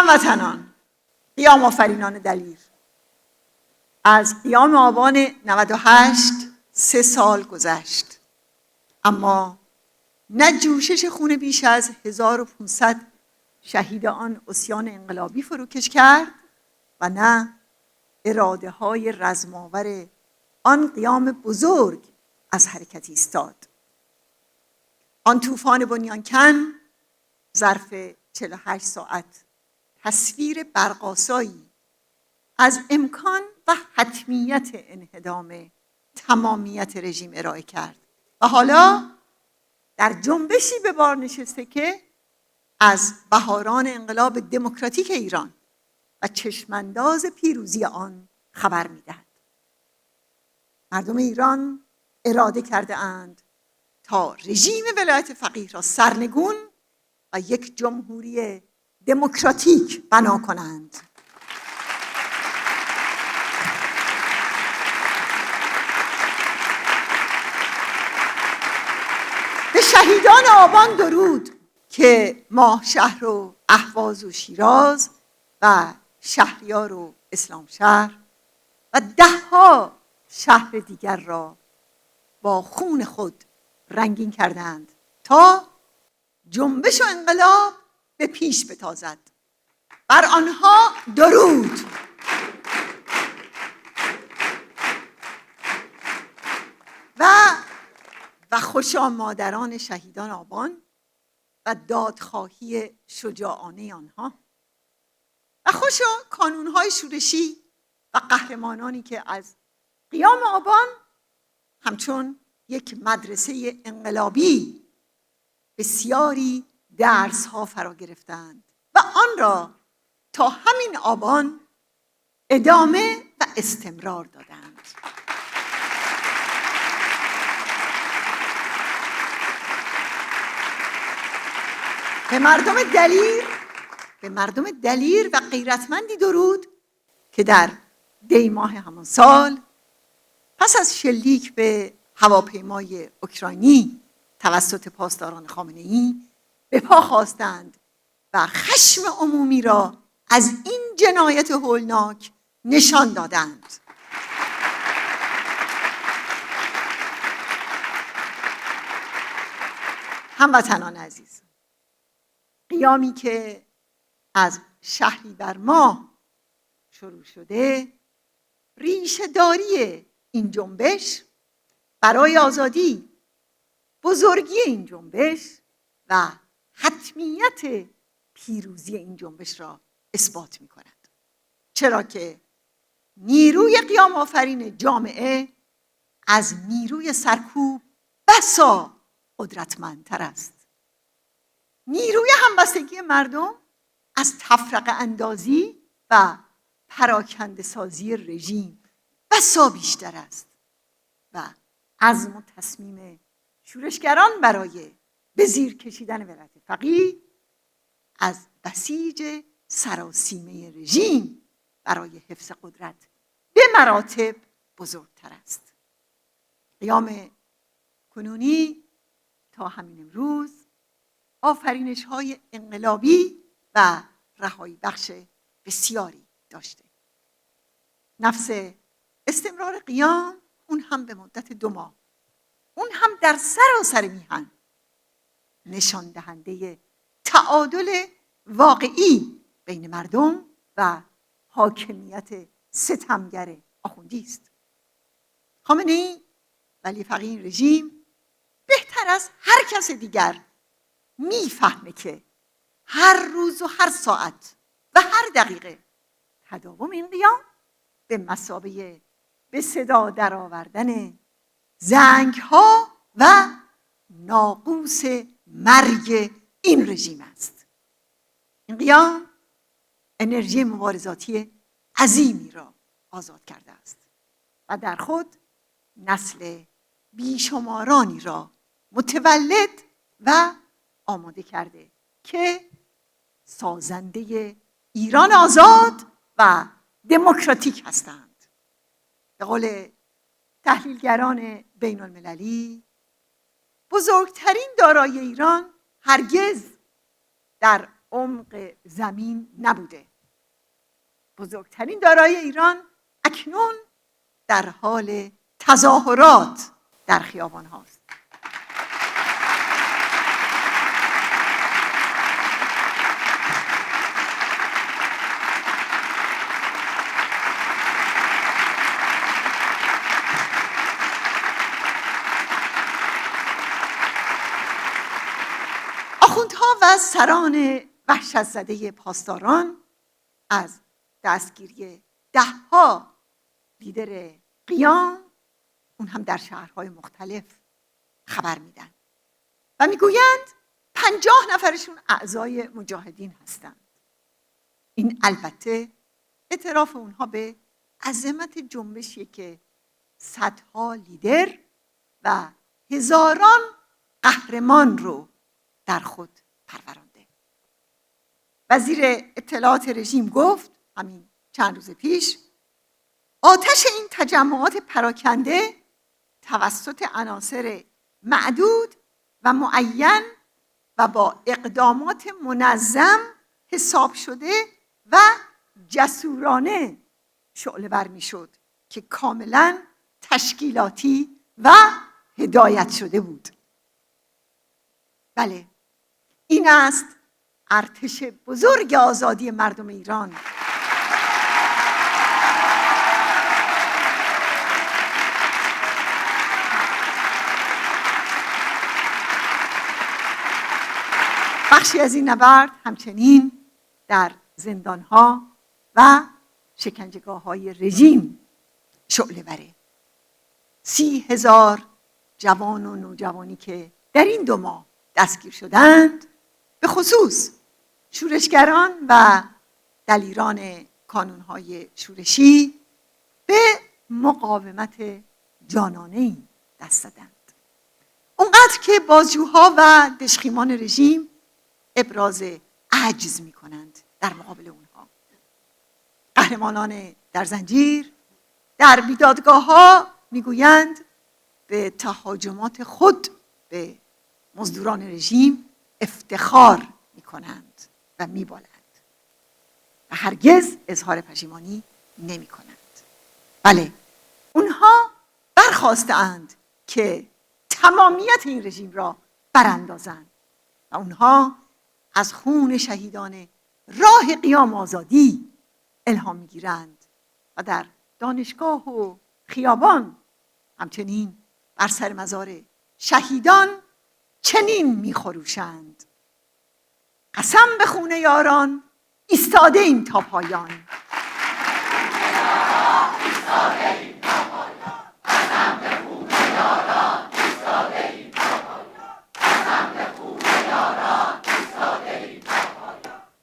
هموطنان، قیام آفرینان دلیر، از قیام آبان 98 3 سال گذشت، اما نه جوشش خون بیش از 1500 شهید آن عصیان انقلابی فروکش کرد و نه اراده های رزم‌آور آن قیام بزرگ از حرکت ایستاد. آن طوفان بنیانکن ظرف 48 ساعت تصویر برق‌آسایی از امکان و حتمیت انهدام تمامیت رژیم ارائه کرد و حالا در جنبشی به بار نشسته که از بهاران انقلاب دموکراتیک ایران و چشمانداز پیروزی آن خبر می‌دهد. مردم ایران اراده کرده اند تا رژیم ولایت فقیه را سرنگون و یک جمهوری دموکراتیک بنا کنند. به شهیدان آبان درود که ماه شهر و اهواز و شیراز و شهریار و اسلام شهر و 10 شهر دیگر را با خون خود رنگین کردند تا جنبش و انقلاب به پیش بتازد. بر آنها درود. و خوشا مادران شهیدان آبان و دادخواهی شجاعانه آنها و خوشا کانونهای شورشی و قهرمانانی که از قیام آبان همچون یک مدرسه انقلابی بسیاری درس‌ها فرا گرفتند و آن را تا همین آبان ادامه و استمرار دادند. به مردم دلیر و غیرتمندی درود که در دی ماه همان سال پس از شلیک به هواپیمای اوکراینی توسط پاسداران خامنه‌ای به پا خواستند و خشم عمومی را از این جنایت هولناک نشان دادند. هموطنان عزیز، قیامی که از شهریور ماه شروع شده، ریشه‌داری این جنبش برای آزادی، بزرگی این جنبش و حتمیت پیروزی این جنبش را اثبات می کند. چرا که نیروی قیام آفرین جامعه از نیروی سرکوب بسا قدرتمندتر است. نیروی همبستگی مردم از تفرقه اندازی و پراکنده سازی رژیم بسا بیشتر است و عزم و تصمیم شورشگران برای به زیر کشیدن ولایت فقیه از بسیج سراسیمه رژیم برای حفظ قدرت به مراتب بزرگتر است. قیام کنونی تا همین امروز آفرینش‌های انقلابی و رهایی بخش بسیاری داشته. نفس استمرار قیام، اون هم به مدت 2 ماه، اون هم در سراسر میهن، نشان دهنده تعادل واقعی بین مردم و حاکمیت ستمگر آخوندی است. خامنه‌ای ولی فقیه این رژیم بهتر از هر کس دیگر میفهمه که هر روز و هر ساعت و هر دقیقه تداوم این قیام به مثابه به صدا درآوردن زنگ‌ها و ناقوس مرگ این رژیم است. این قیام انرژی مبارزاتی عظیمی را آزاد کرده است و در خود نسل بیشمارانی را متولد و آماده کرده که سازنده ایران آزاد و دموکراتیک هستند. به قول تحلیلگران بین المللی، بزرگترین دارایی ایران هرگز در عمق زمین نبوده. بزرگترین دارایی ایران اکنون در حال تظاهرات در خیابان هاست. آخوندها و سران وحشت زده پاسداران از دستگیری 10 لیدر قیام، اون هم در شهرهای مختلف، خبر میدن و میگویند 50 نفرشون اعضای مجاهدین هستند. این البته اعتراف اونها به عظمت جنبشی که صدها لیدر و هزاران قهرمان رو در خود پرورانده. وزیر اطلاعات رژیم گفت همین چند روز پیش آتش این تجمعات پراکنده توسط عناصر معدود و معین و با اقدامات منظم حساب شده و جسورانه شعله‌ور می‌شد که کاملاً تشکیلاتی و هدایت شده بود. بله، این است ارتش بزرگ آزادی مردم ایران. بخشی از این نبرد همچنین در زندانها و شکنجهگاه‌های رژیم شعله‌وره. 30,000 جوان و نوجوانی که در این 2 ماه دستگیر شدند، به خصوص شورشگران و دلیران کانونهای شورشی، به مقاومت جانانه‌ای دست زدند. اونقدر که بازجوها و دژخیمان رژیم ابراز عجز می کنند در مقابل اونها. قهرمانان در زنجیر در بیدادگاه ها می گویند به تهاجمات خود به مزدوران رژیم افتخار می کنند و می بالند و هرگز اظهار پشیمانی نمی کنند. بله، اونها برخواستند که تمامیت این رژیم را براندازند و اونها از خون شهیدان راه قیام آزادی الهام میگیرند و در دانشگاه و خیابان همچنین بر سر مزار شهیدان چنین میخروشند: قسم به خون یاران ایستاده ایم تا پایان.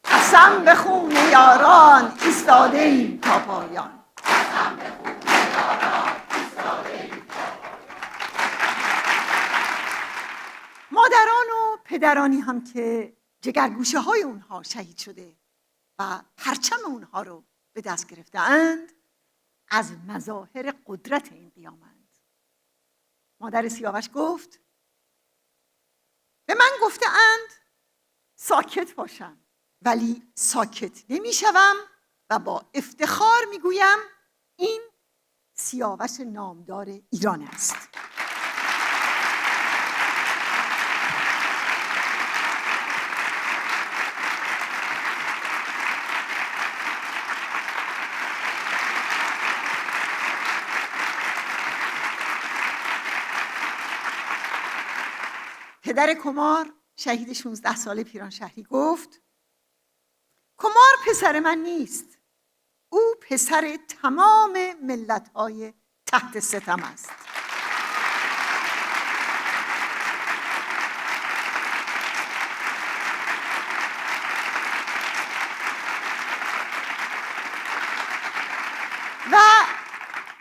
قسم به خون یاران ایستاده ایم تا پایان. مادران و پدرانی هم که جگرگوشه های اونها شهید شده و پرچم اونها رو به دست گرفته‌اند، از مظاهر قدرت این قیامند. مادر سیاوش گفت: به من گفته‌اند ساکت باشم، ولی ساکت نمی‌شوم و با افتخار میگویم این سیاوش نامدار ایران است. پدر کمار، شهید 16 ساله پیرانشهری گفت: کمار پسر من نیست، او پسر تمام ملت‌های تحت ستم است. و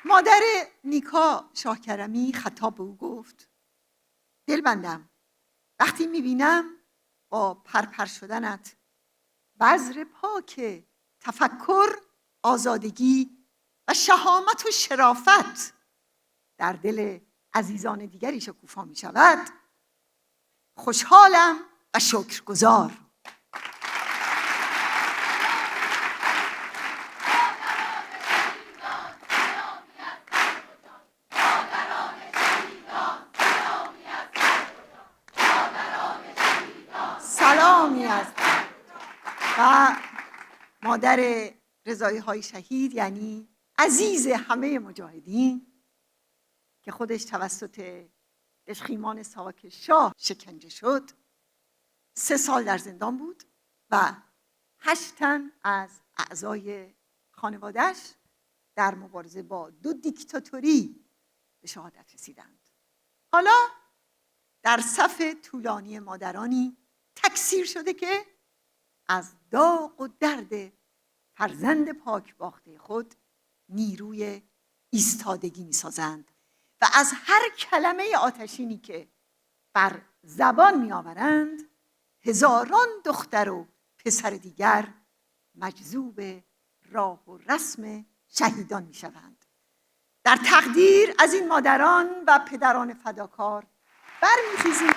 مادر نیکا شاهکرمی خطاب به او گفت: دلبندم، وقتی میبینم با پرپر شدنت بذر پاک تفکر، آزادگی و شهامت و شرافت در دل عزیزان دیگری شکوفا می شود، خوشحالم و شکرگزار. و مادر رضایی‌های شهید، یعنی عزیز همه مجاهدین، که خودش توسط دژخیمان ساواک شاه شکنجه شد، 3 سال در زندان بود و 8 تن از اعضای خانواده‌اش در مبارزه با 2 دیکتاتوری به شهادت رسیدند. حالا در صف طولانی مادرانی تکثیر شده که از داغ و درد فرزند پاک باخته خود نیروی ایستادگی می‌سازند و از هر کلمه آتشینی که بر زبان می‌آورند هزاران دختر و پسر دیگر مجذوب راه و رسم شهیدان می‌شوند. در تقدیر از این مادران و پدران فداکار برمیخیزیم.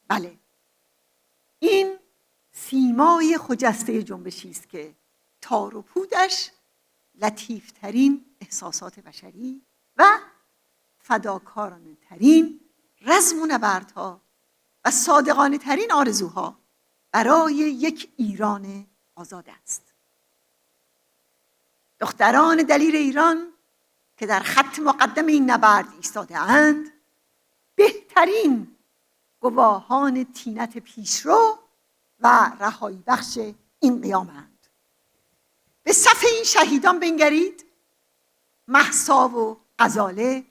بله، این سیمای خجسته جنبشی است که تار و پودش لطیفترین احساسات بشری و فداکارانه ترین رزم و نبردها و صادقانه ترین آرزوها برای یک ایران آزاد است. دختران دلیر ایران که در خط مقدم این نبرد ایستاده اند، بهترین گواهان طینت پیشرو و رهایی بخش این قیامند. به صف این شهیدان بنگرید. مهسا و غزاله،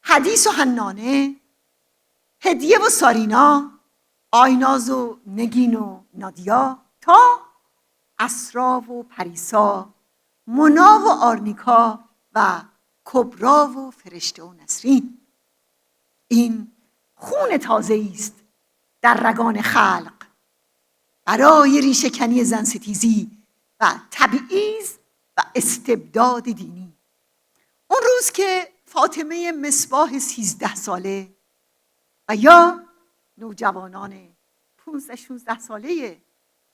حدیث و حنانه، هدیه و سارینا، آیناز و نگین و نادیا، تا اسرا و پریسا، مونا و آرنیکا و کبرا و فرشته و نسرین. این خون تازه است در رگان خلق برای ریشه‌کنی زنستیزی و تبعیض و استبداد دینی. اون روز که فاطمه مصباح 13 ساله و یا نوجوانان 15-16 ساله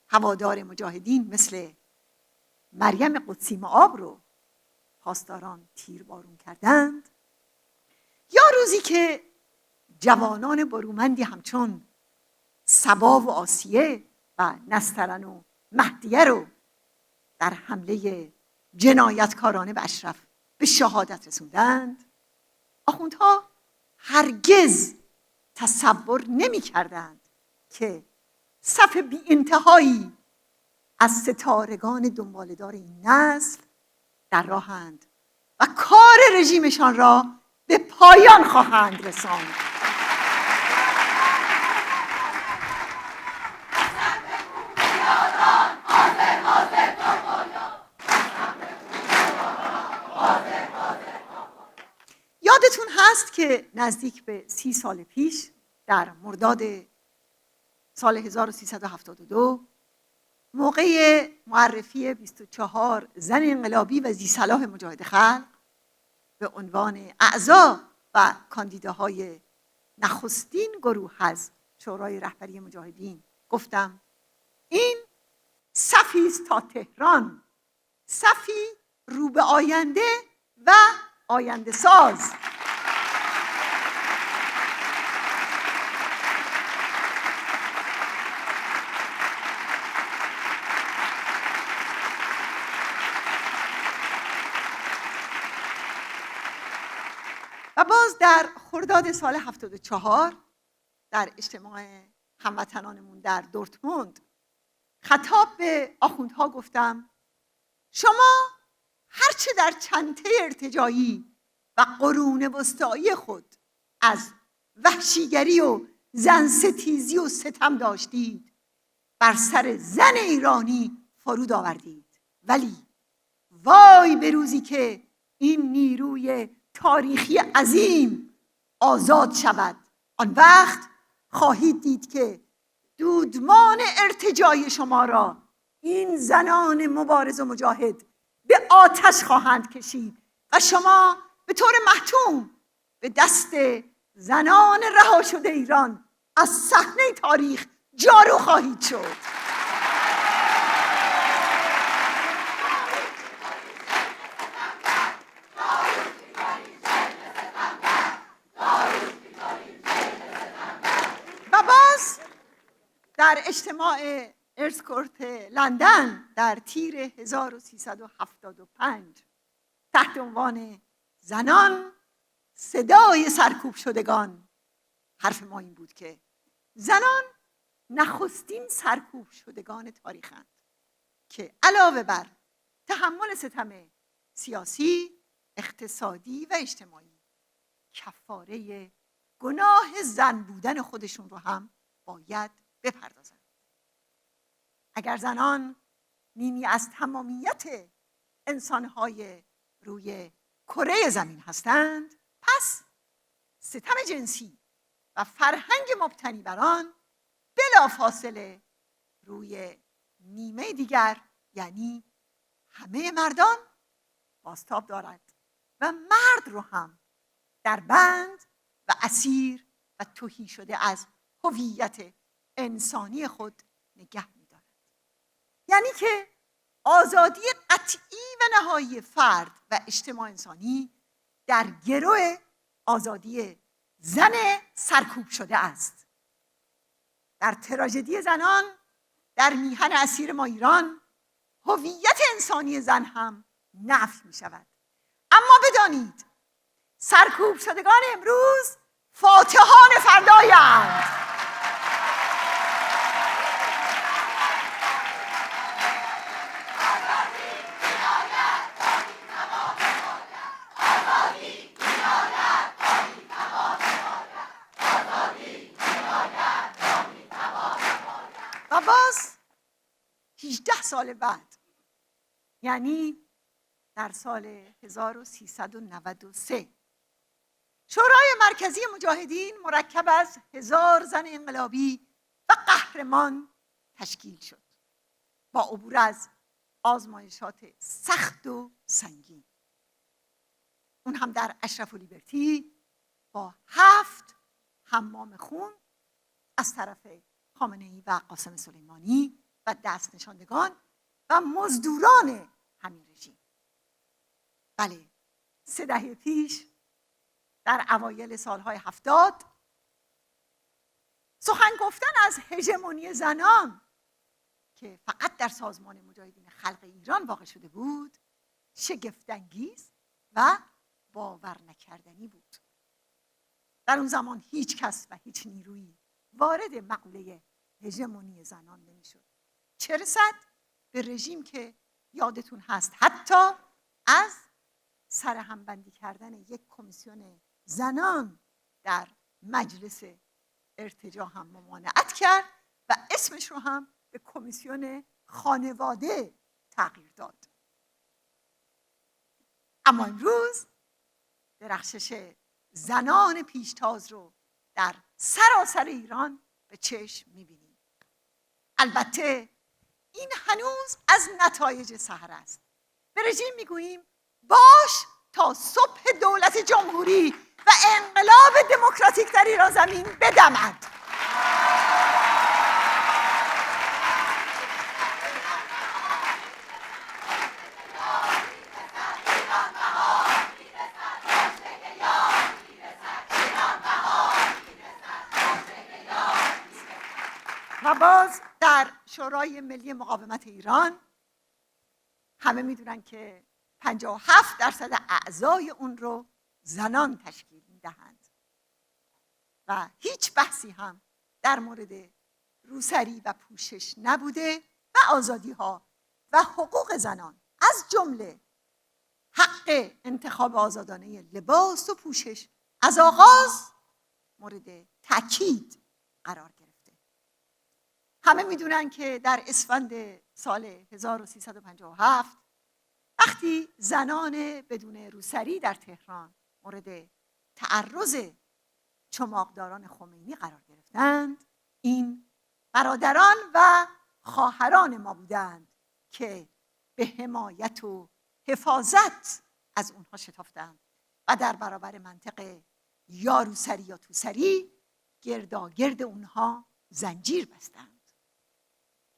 هوادار مجاهدین مثل مریم قدسی مآب رو پاسداران تیربارون کردند، یا روزی که جوانان برومندی همچون صبا و آسیه و نسترن و مهدیه رو در حمله جنایتکارانه به اشرف به شهادت رسوندند، آخوندها هرگز تصور نمی کردند که صف بی انتهایی از ستارگان دنباله‌دار این نسل در راهند و کار رژیمشان را به پایان خواهند رساند. یادتون هست که نزدیک به 30 سال پیش در مرداد سال 1372 موقع معرفی 24 زن انقلابی و ذی‌صلاح مجاهد خلق به عنوان اعضا و کاندیداهای نخستین گروه از شورای رهبری مجاهدین گفتم این صفی است تا تهران، صفی رو به آینده و آینده ساز. و باز در خرداد سال 74 در اجتماع هموطنانمون در دورتموند خطاب به آخوندها گفتم شما هرچه در چنته ارتجاعی و قرون وسطایی خود از وحشیگری و زنستیزی و ستم داشتید بر سر زن ایرانی فرود آوردید، ولی وای به روزی که این نیروی تاریخی عظیم آزاد شود، آن وقت خواهید دید که دودمان ارتجاعی شما را این زنان مبارز و مجاهد به آتش خواهند کشید و شما به طور محتوم به دست زنان رها شده ایران از صحنه تاریخ جارو خواهید شد. در اجتماع ارسکورت لندن در تیر 1375 تحت عنوان زنان صدای سرکوب شدگان، حرف ما این بود که زنان نخستین سرکوب شدگان تاریخند که علاوه بر تحمل ستم سیاسی، اقتصادی و اجتماعی کفاره گناه زن بودن خودشون رو هم باید بپردازند. اگر زنان نیمی از تمامیت انسانهای روی کره زمین هستند، پس ستم جنسی و فرهنگ مبتنی بر آن بلافاصله روی نیمه دیگر یعنی همه مردان بازتاب دارد و مرد رو هم در بند و اسیر و تهی شده از هویت انسانی خود نگه می‌دارد. یعنی که آزادی قطعی و نهایی فرد و اجتماع انسانی در گرو آزادی زن سرکوب شده است. در تراژدی زنان در میهن اسیر ما ایران هویت انسانی زن هم نفی می شود. اما بدانید سرکوب شدگان امروز فاتحان فردایند. و باز 18 سال بعد یعنی در سال 1393 شورای مرکزی مجاهدین مرکب از 1000 زن انقلابی و قهرمان تشکیل شد با عبور از آزمایشات سخت و سنگین. اون هم در اشرف و لیبرتی با 7 حمام خون از طرف خامنه‌ای و قاسم سلیمانی و دست نشاندگان و مزدوران همین رژیم. بله، 3 دهه پیش در اوایل سالهای 70 سخن گفتن از هژمونی زنان که فقط در سازمان مجاهدین خلق ایران واقع شده بود شگفت‌انگیز و باور نکردنی بود. در اون زمان هیچ کس و هیچ نیرویی وارد مقوله هژمونی زنان نمیشد، چه رسد به رژیم که یادتون هست حتی از سر همبندی کردن یک کمیسیون زنان در مجلس ارتجاع هم ممانعت کرد و اسمش رو هم به کمیسیون خانواده تغییر داد. اما امروز درخشش زنان پیشتاز رو در سراسر ایران به چشم می‌بینیم. البته این هنوز از نتایج سحر است. به رژیم میگوییم باش تا صبح دولت جمهوری و انقلاب دموکراتیک در ایران زمین بدمد. و باز در شورای ملی مقاومت ایران همه میدونن که 57% اعضای اون رو زنان تشکیل میدهند و هیچ بحثی هم در مورد روسری و پوشش نبوده و آزادی ها و حقوق زنان از جمله حق انتخاب آزادانه لباس و پوشش از آغاز مورد تاکید قرار گرفته. همه میدونن که در اسفند سال 1357 وقتی زنان بدون روسری در تهران مورد تعرض چماقداران خمینی قرار گرفتند، این برادران و خواهران ما بودند که به حمایت و حفاظت از اونها شتافتند و در برابر منطق یا روسری یا توسری گرداگرد اونها زنجیر بستند.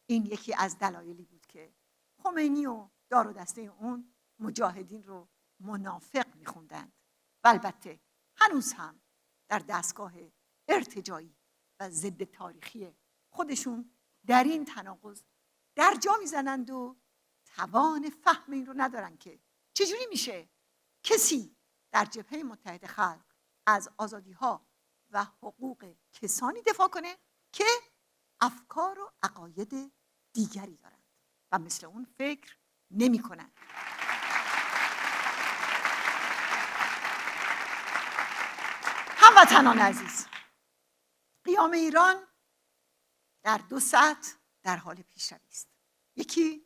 این یکی از دلایلی بود که خمینی و دار و دسته اون مجاهدین رو منافق میخوندند و البته هنوز هم در دستگاه ارتجاعی و ضد تاریخی خودشون در این تناقض در جا میزنند و توان فهم این رو ندارن که چجوری میشه کسی در جبهه متحد خلق از آزادی‌ها و حقوق کسانی دفاع کنه که افکار و عقاید دیگری دارند و مثل اون فکر نمی‌کنند. هموطنان عزیز، قیام ایران در دو سطح در حال پیشروی است. یکی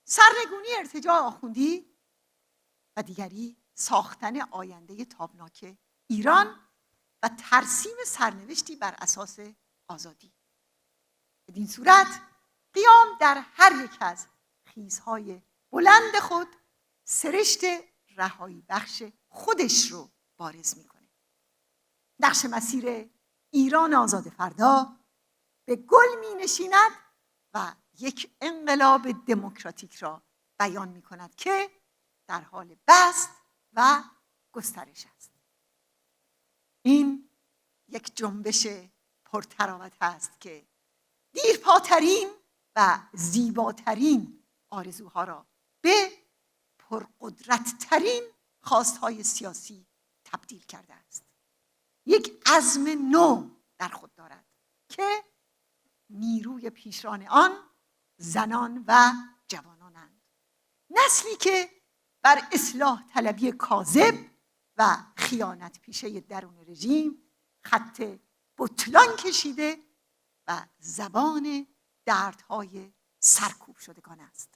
سرنگونی ارتجاع آخوندی و دیگری ساختن آینده تابناک ایران و ترسیم سرنوشتی بر اساس آزادی. بدین صورت قیام در هر یک از خیزهای بلند خود سرشت رهایی بخش خودش رو بارز میکنه. نقش مسیر ایران آزاد فردا به گل می نشیند و یک انقلاب دموکراتیک را بیان می کند که در حال بسط و گسترش است. این یک جنبش پرتراوت است که دیرپاترین و زیباترین آرزوها را به پرقدرتترین خواستهای سیاسی تبدیل کرده است. یک عزم نو در خود دارد که نیروی پیشران آن زنان و جوانانند. نسلی که بر اصلاح طلبی کاذب و خیانت پیشه درون رژیم خط بطلان کشیده و زبان دردهای سرکوب شدگان است.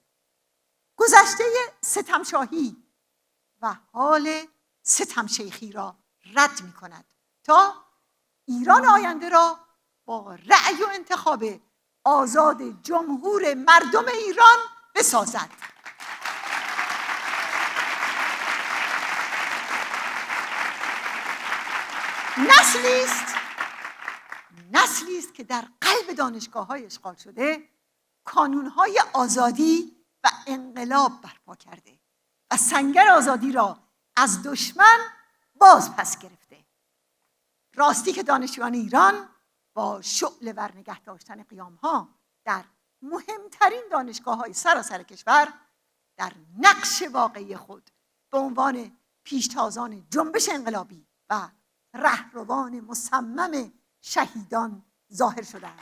گذشته ستمشاهی و حال ستمشیخی را رد می کند تا ایران آینده را با رأی و انتخاب آزاد جمهور مردم ایران بسازد. نسلی است که در قلب دانشگاه‌های اشغال شده کانون‌های آزادی و انقلاب برپا کرده و سنگر آزادی را از دشمن باز پس گرفته. راستی که دانشجویان ایران با شعله ور نگه داشتن قیام‌ها در مهمترین دانشگاه‌های سراسر کشور در نقش واقعی خود به عنوان پیشتازان جنبش انقلابی و رهروان مصمم شهیدان ظاهر شدند.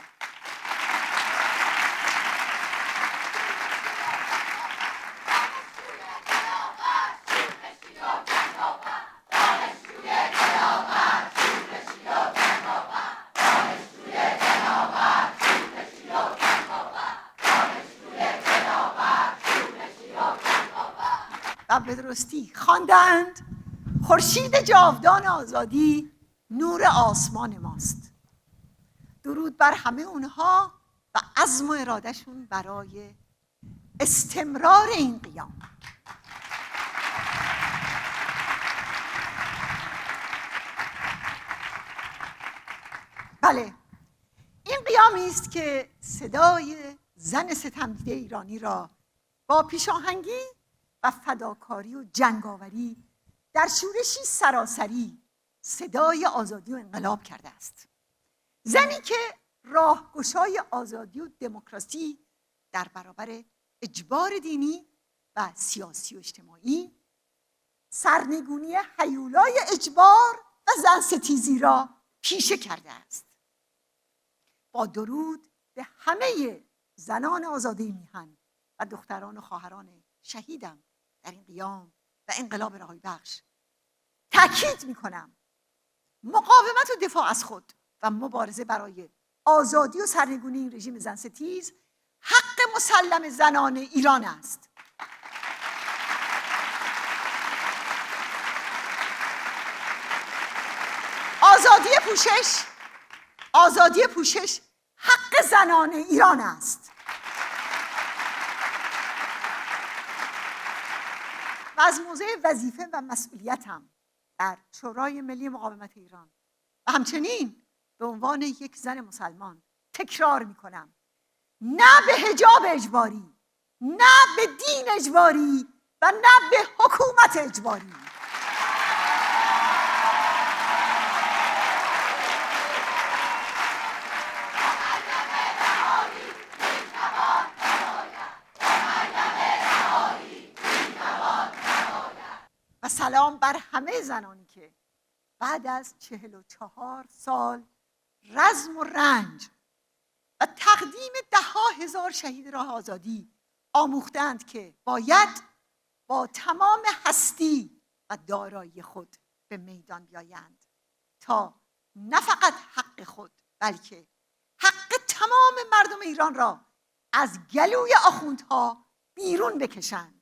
و به درستی خواندند خورشید جاودان آزادی نور آسمان ماست. درود بر همه اونها و عزم و ارادهشون برای استمرار این قیام. بله، این قیامی است که صدای زن ستمدیده ایرانی را با پیشاهنگی و فداکاری و جنگاوری در شورشی سراسری صدای آزادی و انقلاب کرده است. زنی که راهگشای آزادی و دموکراسی در برابر اجبار دینی و سیاسی و اجتماعی، سرنگونی هیولای اجبار و زن ستیزی را پیشه کرده است. با درود به همه زنان آزادی میهن و دختران و خواهران شهیدم در این قیام و انقلاب رهایی بخش، تأکید میکنم مقاومت و دفاع از خود و مبارزه برای آزادی و سرنگونی این رژیم زن ستیز حق مسلم زنان ایران است. آزادی پوشش حق زنان ایران است. و از موضع وظیفه و مسئولیتم در شورای ملی مقاومت ایران و همچنین به عنوان یک زن مسلمان تکرار میکنم: نه به حجاب اجباری، نه به دین اجباری و نه به حکومت اجباری. سلام بر همه زنانی که بعد از 44 سال رزم و رنج و تقدیم 10,000 شهید راه آزادی آموختند که باید با تمام هستی و دارایی خود به میدان بیایند تا نه فقط حق خود بلکه حق تمام مردم ایران را از گلوی آخوندها بیرون بکشند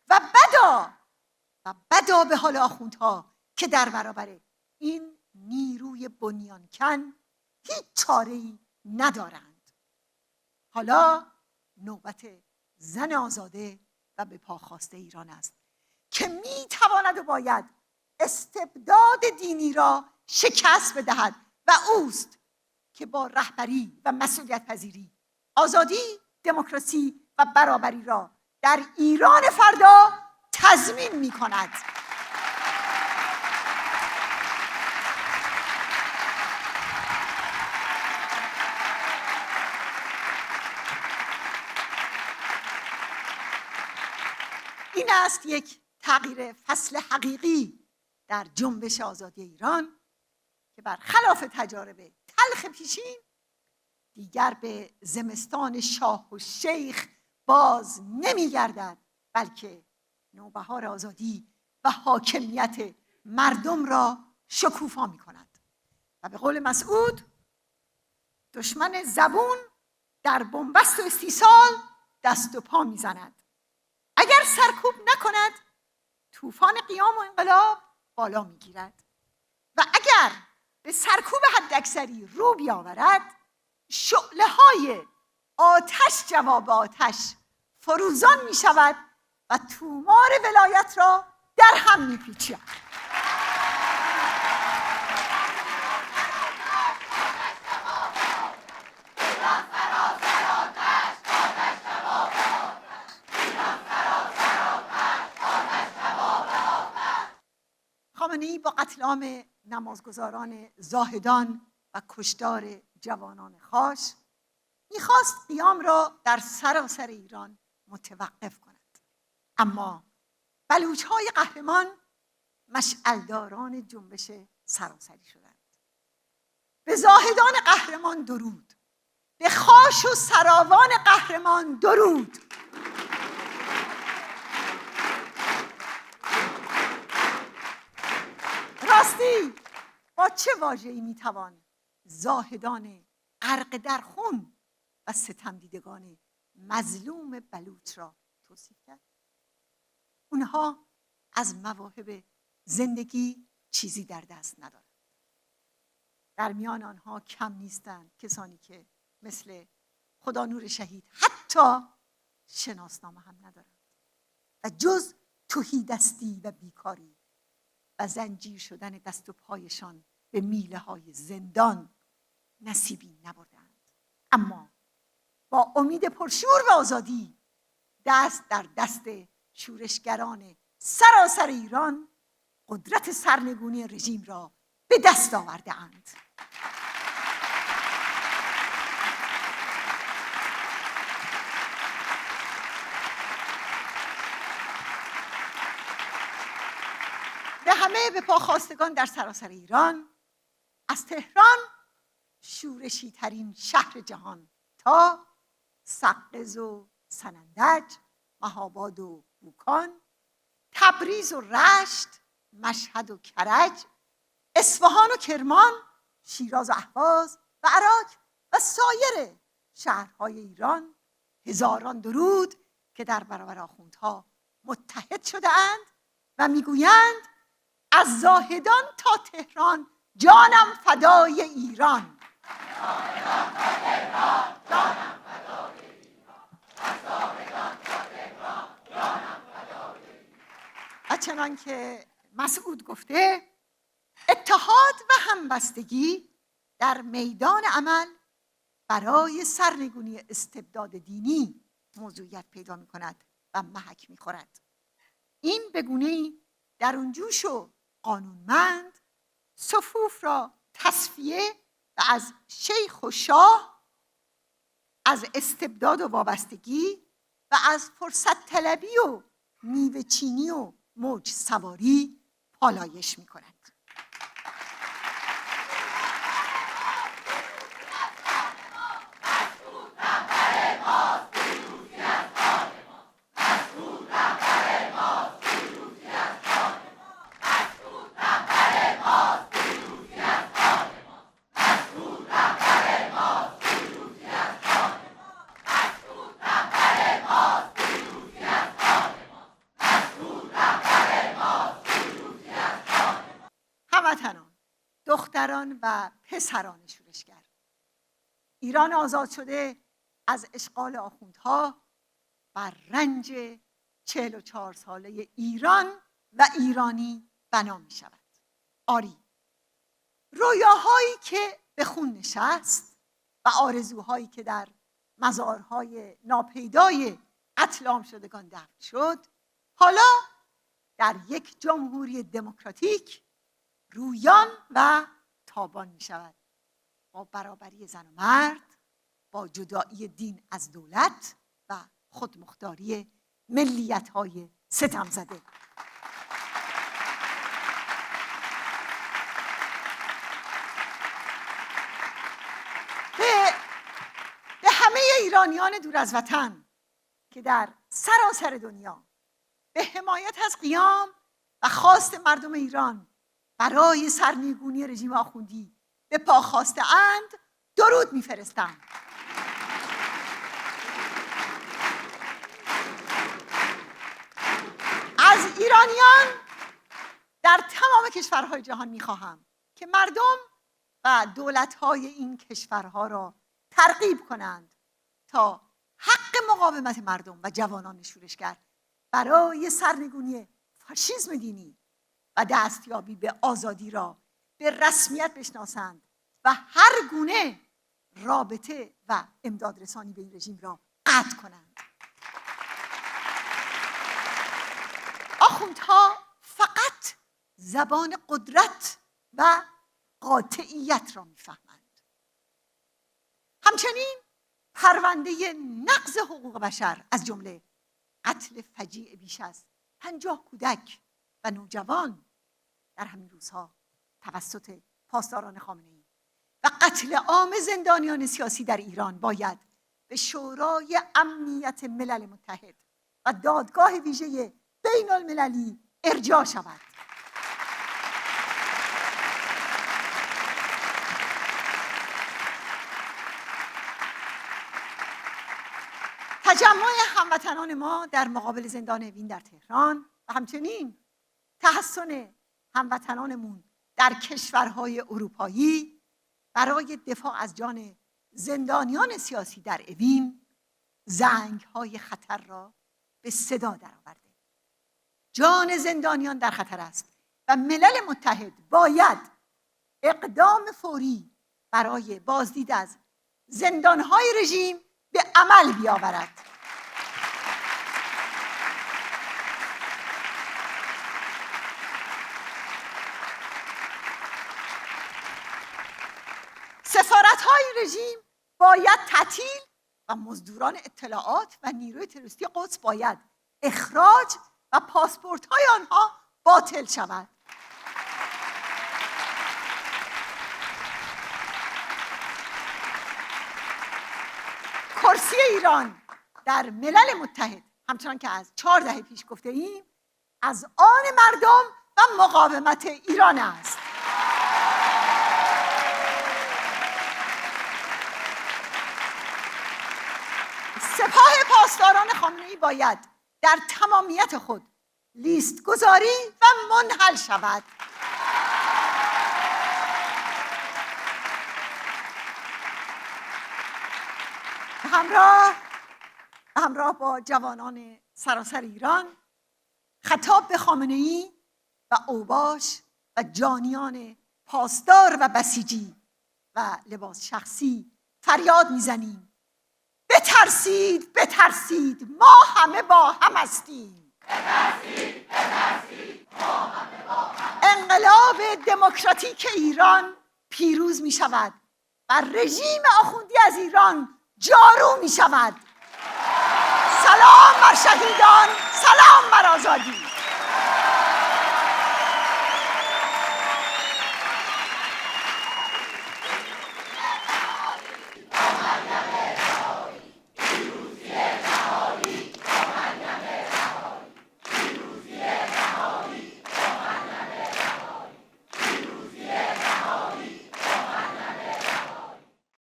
و بدا به حال آخوندها که در برابر این نیروی بنیانکن هیچ چاره‌ای ندارند. حالا نوبت زن آزاده و به پا خواسته ایران است که میتواند و باید استبداد دینی را شکست بدهد و اوست که با رهبری و مسئولیت پذیری آزادی، دموکراسی و برابری را در ایران فردا تضمین می کند. این است یک تغییر فصل حقیقی در جنبش آزادی ایران که برخلاف تجارب تلخ پیشین دیگر به زمستان شاه و شیخ باز نمی‌گردد، بلکه نوبهار آزادی و حاکمیت مردم را شکوفا می‌کند و به قول مسعود دشمن زبون در بنبست و استیصال دست و پا می‌زند. اگر سرکوب نکند طوفان قیام و انقلاب بالا می‌گیرد و اگر به سرکوب حداکثری رو بیاورد شعله‌های آتش جواب آتش فروزان می شود و تومار ولایت را در هم می پیچد. خامنه‌ای با قتل عام نمازگزاران زاهدان و کشتار جوانان خاش میخواست قیام را در سراسر ایران متوقف کند، اما بلوچ‌های قهرمان مشعلداران جنبش سراسری شدند. به زاهدان قهرمان درود، به خاش و سراوان قهرمان درود. راستی با چه واژه‌ای میتوان زاهدان غرق در خون و ستم دیدگان مظلوم بلوچ را توصیف کرد؟ اونها از مواهب زندگی چیزی در دست ندارند. در میان آنها کم نیستند کسانی که مثل خدا نور شهید حتی شناسنامه هم ندارند و جز تهیدستی و بیکاری و زنجیر شدن دست و پایشان به میله های زندان نصیبی نبردند، اما با امید پرشور و آزادی دست در دست شورشگران سراسر ایران قدرت سرنگونی رژیم را به دست آورده اند. به همه به پا خواستگان در سراسر ایران، از تهران شورشی ترین شهر جهان تا سقز و سنندج، مهاباد و بوکان، تبریز و رشت، مشهد و کرج، اصفهان و کرمان، شیراز و اهواز و عراق و سایر شهرهای ایران هزاران درود که در برابر آخوندها متحد شده اند و میگویند از زاهدان تا تهران جانم فدای ایران. و چنان که مسعود گفته اتحاد و همبستگی در میدان عمل برای سرنگونی استبداد دینی موضوعیت پیدا می کند و محک می خورد. این به گونه‌ای درونجوش و قانونمند صفوف را تصفیه و از شیخ و شاه، از استبداد و وابستگی و از فرصت طلبی و میوه چینی و موج سواری پالایش می‌کند. هموطنان، دختران و پسران شورشگر، ایران آزاد شده از اشغال آخوندها بر رنج 44 ساله ایران و ایرانی بنا می شود. آری، رویاهایی که به خون نشست و آرزوهایی که در مزارهای ناپیدای قتل عام شدگان دفن شد، حالا در یک جمهوری دموکراتیک رویان و تابان می شود، با برابری زن و مرد، با جدایی دین از دولت و خودمختاری ملیت‌های ستم زده. به همه ایرانیان دور از وطن که در سراسر دنیا به حمایت از قیام و خواست مردم ایران برای سرنگونی رژیم آخوندی به پا خاسته اند درود می‌فرستم. از ایرانیان در تمام کشورهای جهان می‌خواهم که مردم و دولت‌های این کشورها را ترغیب کنند تا حق مقاومت مردم و جوانان شورشگر برای سرنگونی فاشیسم دینی و دستیابی به آزادی را به رسمیت بشناسند و هر گونه رابطه و امداد رسانی به این رژیم را قطع کنند. آخوندها فقط زبان قدرت و قاطعیت را میفهمند. همچنین پرونده نقض حقوق بشر از جمله قتل فجیع بیش از 50 کودک و نوجوان در همین روزها توسط پاسداران خامنه‌ای و قتل عام زندانیان سیاسی در ایران باید به شورای امنیت ملل متحد و دادگاه ویژه بین المللی ارجاع شود. تجمع هموطنان ما در مقابل زندان اوین در تهران و همچنین تحصن هموطنانمون در کشورهای اروپایی برای دفاع از جان زندانیان سیاسی در اوین زنگ‌های خطر را به صدا درآورده. جان زندانیان در خطر است و ملل متحد باید اقدام فوری برای بازدید از زندان‌های رژیم به عمل بیاورد. سفارت‌های رژیم باید تعطیل و مزدوران اطلاعات و نیروی تروریستی قدس باید اخراج و پاسپورت‌های آنها باطل شود. کرسی ایران در ملل متحد همچنان که از 4 دهه پیش گفته ایم از آن مردم و مقاومت ایران است. سپاه پاسداران خامنه‌ای باید در تمامیت خود لیست گذاری و منحل شود. همراه با جوانان سراسر ایران خطاب به خامنه‌ای و اوباش و جانیان پاسدار و بسیجی و لباس شخصی فریاد میزنیم: بترسید بترسید، ما همه با هم هستیم. بترسید بترسید، ما همه با هم. انقلاب دموکراتیک ایران پیروز می شود و رژیم آخوندی از ایران جارو می شود. سلام بر شهیدان، سلام بر آزادی.